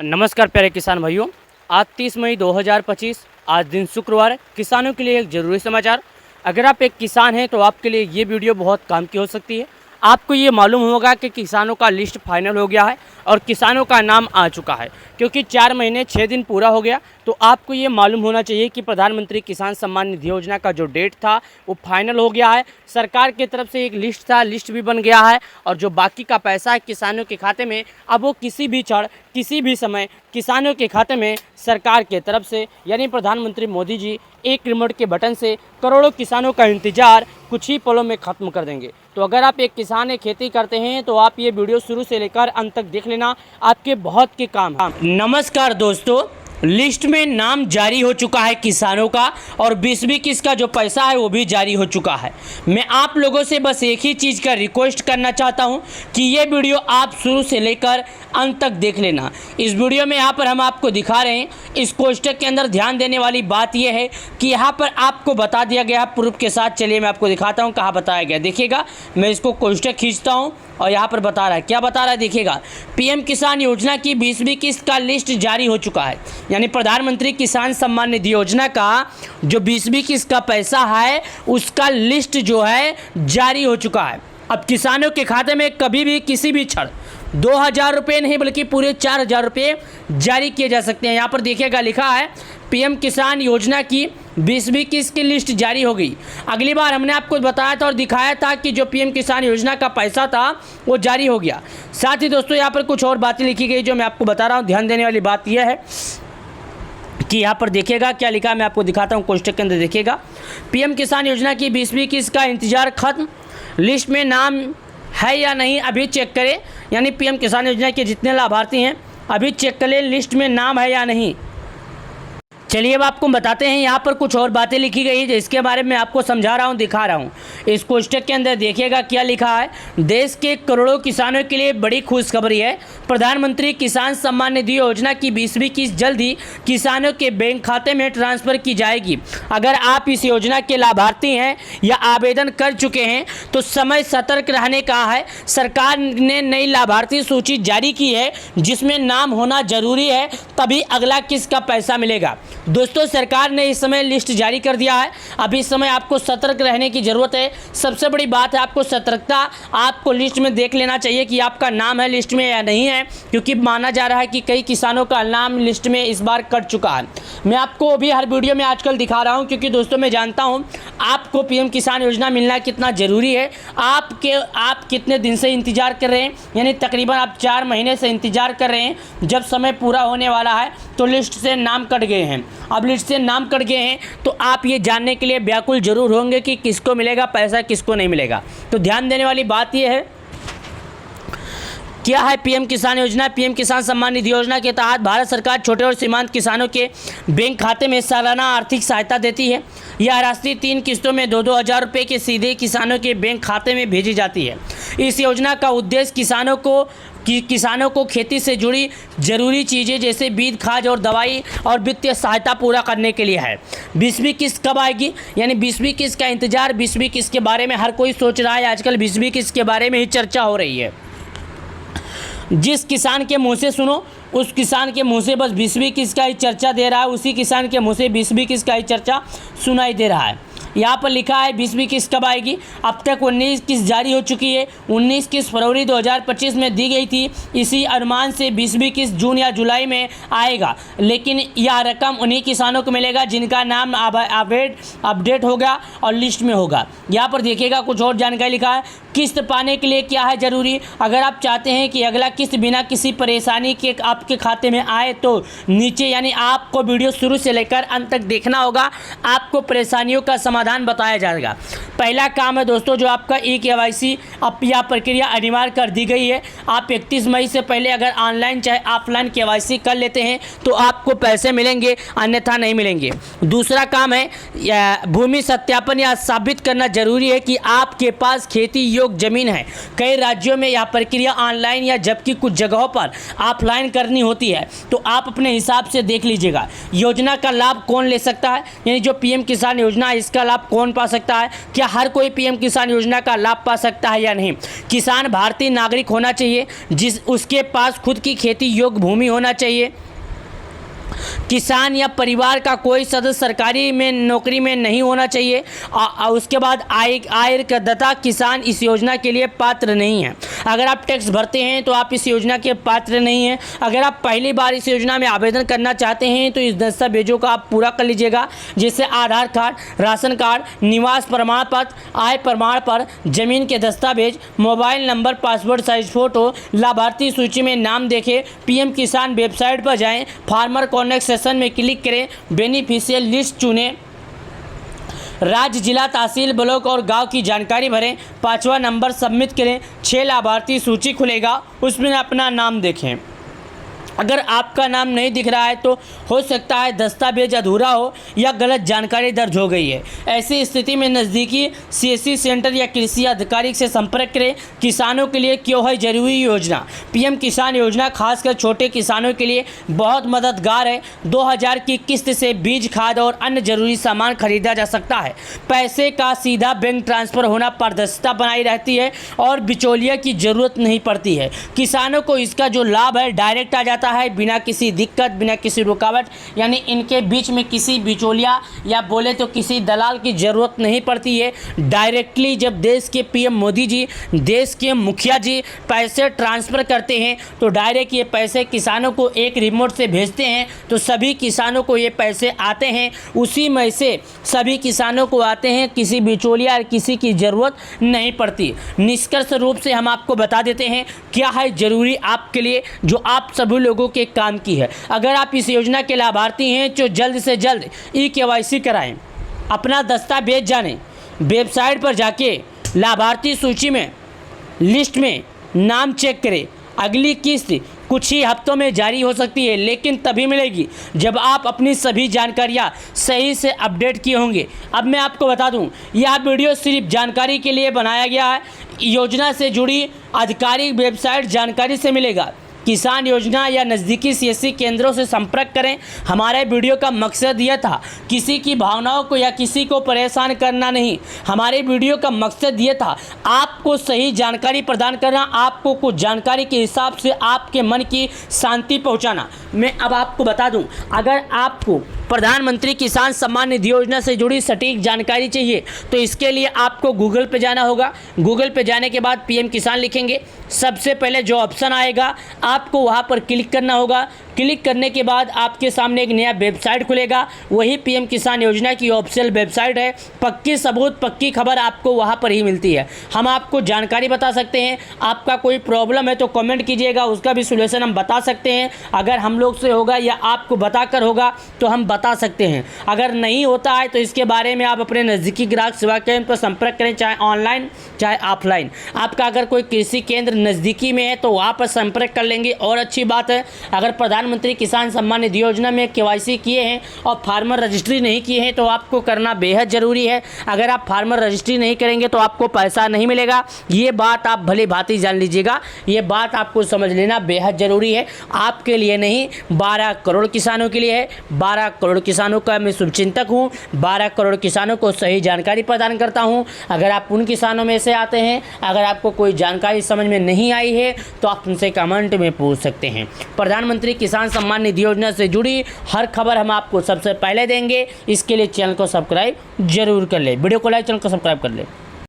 नमस्कार प्यारे किसान भाइयों, आज 30 मई 2025 आज दिन शुक्रवार। किसानों के लिए एक ज़रूरी समाचार। अगर आप एक किसान हैं तो आपके लिए ये वीडियो बहुत काम की हो सकती है। आपको ये मालूम होगा कि किसानों का लिस्ट फाइनल हो गया है और किसानों का नाम आ चुका है, क्योंकि 4 महीने 6 दिन पूरा हो गया। तो आपको ये मालूम होना चाहिए कि प्रधानमंत्री किसान सम्मान निधि योजना का जो डेट था वो फाइनल हो गया है। सरकार की तरफ से एक लिस्ट था, लिस्ट भी बन गया है और जो बाकी का पैसा है किसानों के खाते में, अब वो किसी भी क्षण किसी भी समय किसानों के खाते में सरकार के तरफ से यानी प्रधानमंत्री मोदी जी एक रिमोट के बटन से करोड़ों किसानों का इंतजार कुछ ही पलों में ख़त्म कर देंगे। तो अगर आप एक किसान है, खेती करते हैं, तो आप ये वीडियो शुरू से लेकर अंत तक देख लेना, आपके बहुत के काम। नमस्कार दोस्तों, लिस्ट में नाम जारी हो चुका है किसानों का और 20 किस्त का जो पैसा है वो भी जारी हो चुका है। मैं आप लोगों से बस एक ही चीज़ का रिक्वेस्ट करना चाहता हूं कि ये वीडियो आप शुरू से लेकर अंत तक देख लेना। इस वीडियो में यहाँ पर हम आपको दिखा रहे हैं, इस कोष्टक के अंदर ध्यान देने वाली बात यह है कि यहाँ पर आपको बता दिया गया प्रूफ के साथ। चलिए मैं आपको दिखाता हूँ कहाँ बताया गया। देखिएगा, मैं इसको कोष्टक खींचता हूँ और यहाँ पर बता रहा है, क्या बता रहा है देखिएगा। पीएम किसान योजना की 20वीं किस्त का लिस्ट जारी हो चुका है, यानी प्रधानमंत्री किसान सम्मान निधि योजना का जो 20वीं किस्त का पैसा है उसका लिस्ट जो है जारी हो चुका है। अब किसानों के खाते में कभी भी किसी भी क्षण 2000 रुपये नहीं बल्कि पूरे 4000 रुपये जारी किए जा सकते हैं। यहाँ पर देखिएगा लिखा है पीएम किसान योजना की 20वीं किस्त की लिस्ट जारी हो गई। अगली बार हमने आपको बताया था और दिखाया था कि जो पीएम किसान योजना का पैसा था वो जारी हो गया। साथ ही दोस्तों यहाँ पर कुछ और बातें लिखी गई जो मैं आपको बता रहा हूँ। ध्यान देने वाली बात यह है कि यहाँ पर देखिएगा क्या लिखा है, मैं आपको दिखाता हूँ। कोष्टक के अंदर देखिएगा, पीएम किसान योजना की 20वीं किस्त का इंतजार खत्म, लिस्ट में नाम है या नहीं अभी चेक करें। यानी पीएम किसान योजना के जितने लाभार्थी हैं अभी चेक कर लें लिस्ट में नाम है या नहीं। चलिए अब आपको बताते हैं, यहाँ पर कुछ और बातें लिखी गई है जिसके बारे में आपको समझा रहा हूँ, दिखा रहा हूँ। इस कोष्टक के अंदर देखिएगा क्या लिखा है। देश के करोड़ों किसानों के लिए बड़ी खुशखबरी है। प्रधानमंत्री किसान सम्मान निधि योजना की 20वीं किस्त जल्द ही किसानों के बैंक खाते में ट्रांसफर की जाएगी। अगर आप इस योजना के लाभार्थी हैं या आवेदन कर चुके हैं तो समय सतर्क रहने का है। सरकार ने नई लाभार्थी सूची जारी की है जिसमें नाम होना जरूरी है, तभी अगला किस्त का पैसा मिलेगा। दोस्तों सरकार ने इस समय लिस्ट जारी कर दिया है। अभी इस समय आपको सतर्क रहने की ज़रूरत है। सबसे बड़ी बात है आपको सतर्कता। आपको लिस्ट में देख लेना चाहिए कि आपका नाम है लिस्ट में या नहीं है, क्योंकि माना जा रहा है कि कई किसानों का नाम लिस्ट में इस बार कट चुका है। मैं आपको अभी हर वीडियो में आजकल दिखा रहा हूँ, क्योंकि दोस्तों मैं जानता हूँ आपको पीएम किसान योजना मिलना कितना ज़रूरी है। आप कितने दिन से इंतज़ार कर रहे हैं, यानी तकरीबन आप 4 महीने से इंतज़ार कर रहे हैं। जब समय पूरा होने वाला है तो लिस्ट से नाम कट गए हैं। अब लिस्ट से नाम कट गए हैं तो आप ये जानने के लिए व्याकुल जरूर होंगे कि किसको मिलेगा पैसा, किसको नहीं मिलेगा। तो ध्यान देने वाली बात यह है, क्या है पीएम किसान योजना। पीएम किसान सम्मान निधि योजना के तहत भारत सरकार छोटे और सीमांत किसानों के बैंक खाते में सालाना आर्थिक सहायता देती है। यह राशि 3 किस्तों में 2-2 हज़ार रुपये के सीधे किसानों के बैंक खाते में भेजी जाती है। इस योजना का उद्देश्य किसानों को खेती से जुड़ी जरूरी चीज़ें जैसे बीज, खाद और दवाई और वित्तीय सहायता पूरा करने के लिए है। 20वीं किस्त कब आएगी, यानी 20वीं किस्त का इंतजार। 20वीं किस्त के बारे में हर कोई सोच रहा है, आजकल 20वीं किस्त के बारे में ही चर्चा हो रही है। जिस किसान के मुंह से सुनो उस किसान के मुंह से बस 20वीं किस्त का ही चर्चा दे रहा है, उसी किसान के मुंह से 20वीं किस्त का ही चर्चा सुनाई दे रहा है। यहाँ पर लिखा है 20वीं किस्त कब आएगी। अब तक 19 किस्त जारी हो चुकी है। 19 किस्त फरवरी 2025 में दी गई थी। इसी अनुमान से 20वीं किस्त जून या जुलाई में आएगा, लेकिन यह रकम उन्हीं किसानों को मिलेगा जिनका नाम अपडेट होगा और लिस्ट में होगा। यहाँ पर देखिएगा कुछ और जानकारी लिखा है। किस्त पाने के लिए क्या है ज़रूरी। अगर आप चाहते हैं कि अगला किस्त बिना किसी परेशानी के आपके खाते में आए तो नीचे, यानी आपको वीडियो शुरू से लेकर अंत तक देखना होगा, आपको परेशानियों का समाधान बताया जाएगा। पहला काम है दोस्तों जो आपका KYC अब यह प्रक्रिया अनिवार्य कर दी गई है। आप 31 मई से पहले अगर ऑनलाइन चाहे ऑफलाइन KYC कर लेते हैं तो आपको पैसे मिलेंगे, अन्यथा नहीं मिलेंगे। दूसरा काम है भूमि सत्यापन। यह साबित करना जरूरी है कि आपके पास खेती योग्य जमीन है। कई राज्यों में यह प्रक्रिया ऑनलाइन या जबकि कुछ जगहों पर ऑफलाइन करनी होती है, तो आप अपने हिसाब से देख लीजिएगा। योजना का लाभ कौन ले सकता है, यानी जो पीएम किसान योजना है इसका लाभ कौन पा सकता है, क्या हर कोई पीएम किसान योजना का लाभ पा सकता है या नहीं। किसान भारतीय नागरिक होना चाहिए, उसके पास खुद की खेती योग्य भूमि होना चाहिए। किसान या परिवार का कोई सदस्य सरकारी में नौकरी में नहीं होना चाहिए। उसके बाद आय करदाता किसान इस योजना के लिए पात्र नहीं है। अगर आप टैक्स भरते हैं तो आप इस योजना के पात्र नहीं हैं। अगर आप पहली बार इस योजना में आवेदन करना चाहते हैं तो इस दस्तावेजों का आप पूरा कर लीजिएगा, जैसे आधार कार्ड, राशन कार्ड, निवास प्रमाण पत्र, आय प्रमाण पत्र, जमीन के दस्तावेज, mobile number, passport size photo. लाभार्थी सूची में नाम देखें, पीएम किसान वेबसाइट पर जाएं, फार्मर कॉन्टैक्ट सेक्शन में क्लिक करें, बेनिफिशियल लिस्ट चुनें, राज्य, जिला, तहसील, ब्लॉक और गांव की जानकारी भरें, 5वां नंबर सबमिट करें, 6 लाभार्थी सूची खुलेगा, उसमें अपना नाम देखें। अगर आपका नाम नहीं दिख रहा है तो हो सकता है दस्तावेज अधूरा हो या गलत जानकारी दर्ज हो गई है। ऐसी स्थिति में नज़दीकी सीएससी सेंटर या कृषि अधिकारी से संपर्क करें। किसानों के लिए क्यों है जरूरी योजना। पीएम किसान योजना खासकर छोटे किसानों के लिए बहुत मददगार है। 2000 की किस्त से बीज, खाद और अन्य जरूरी सामान खरीदा जा सकता है। पैसे का सीधा बैंक ट्रांसफ़र होना, पारदर्शिता बनाई रहती है और बिचौलिया की ज़रूरत नहीं पड़ती है। किसानों को इसका जो लाभ है डायरेक्ट आ जाता है, बिना किसी दिक्कत, बिना किसी रुकावट, यानी इनके बीच में किसी बिचौलिया या बोले तो किसी दलाल की ज़रूरत नहीं पड़ती है। डायरेक्टली जब देश के पीएम मोदी जी, देश के मुखिया जी पैसे ट्रांसफ़र करते हैं तो डायरेक्ट ये पैसे किसानों को एक रिमोट से भेजते हैं, तो सभी किसानों को ये पैसे आते हैं, उसी में से सभी किसानों को आते हैं, किसी बिचौलिया और किसी की ज़रूरत नहीं पड़ती। निष्कर्ष रूप से हम आपको बता देते हैं क्या है ज़रूरी आपके लिए, जो आप सभी लोगों के काम की है। अगर आप इस योजना के लाभार्थी हैं तो जल्द से जल्द KYC कराएं, अपना दस्तावेज जानें, वेबसाइट पर जाके लाभार्थी सूची में लिस्ट में नाम चेक करें। अगली किस्त कुछ ही हफ्तों में जारी हो सकती है, लेकिन तभी मिलेगी जब आप अपनी सभी जानकारियां सही से अपडेट किए होंगे। अब मैं आपको बता दूं, यह वीडियो सिर्फ जानकारी के लिए बनाया गया है। योजना से जुड़ी आधिकारिक वेबसाइट जानकारी से मिलेगा। किसान योजना या नज़दीकी सीएससी केंद्रों से संपर्क करें। हमारे वीडियो का मकसद यह था किसी की भावनाओं को या किसी को परेशान करना नहीं। हमारे वीडियो का मकसद ये था आपको सही जानकारी प्रदान करना, आपको कुछ जानकारी के हिसाब से आपके मन की शांति पहुंचाना। मैं अब आपको बता दूं, अगर आपको प्रधानमंत्री किसान सम्मान निधि योजना से जुड़ी सटीक जानकारी चाहिए तो इसके लिए आपको गूगल पे जाना होगा। गूगल पे जाने के बाद पीएम किसान लिखेंगे, सबसे पहले जो ऑप्शन आएगा आपको वहां पर क्लिक करना होगा। क्लिक करने के बाद आपके सामने एक नया वेबसाइट खुलेगा, वही पीएम किसान योजना की ऑफिशियल वेबसाइट है। पक्की सबूत, पक्की खबर आपको वहां पर ही मिलती है। हम आपको जानकारी बता सकते हैं, आपका कोई प्रॉब्लम है तो कमेंट कीजिएगा, उसका भी सोल्यूशन हम बता सकते हैं। अगर हम लोग से होगा या आपको बताकर होगा तो हम बता सकते हैं। अगर नहीं होता है तो इसके बारे में आप अपने नज़दीकी ग्राहक सेवा केंद्र पर संपर्क करें, चाहे ऑनलाइन चाहे ऑफलाइन। आपका अगर कोई कृषि केंद्र नज़दीकी में है तो वहाँ पर संपर्क कर लेंगे। और अच्छी बात है, अगर प्रधानमंत्री किसान सम्मान निधि योजना में KYC किए हैं और फार्मर रजिस्ट्री नहीं किए हैं तो आपको करना बेहद ज़रूरी है। अगर आप फार्मर रजिस्ट्री नहीं करेंगे तो आपको पैसा नहीं मिलेगा। ये बात आप भली भांति जान लीजिएगा, ये बात आपको समझ लेना बेहद ज़रूरी है। आपके लिए नहीं, 12 करोड़ किसानों के लिए है। 12 करोड़ किसानों का मैं शुभचिंतक हूँ, 12 करोड़ किसानों को सही जानकारी प्रदान करता हूँ। अगर आप उन किसानों में से आते हैं, अगर आपको कोई जानकारी समझ में नहीं आई है तो आप उनसे कमेंट में पूछ सकते हैं। प्रधानमंत्री किसान सम्मान निधि योजना से जुड़ी हर खबर हम आपको सबसे पहले देंगे। इसके लिए चैनल को सब्सक्राइब जरूर कर ले, वीडियो को लाइक, चैनल को सब्सक्राइब कर ले।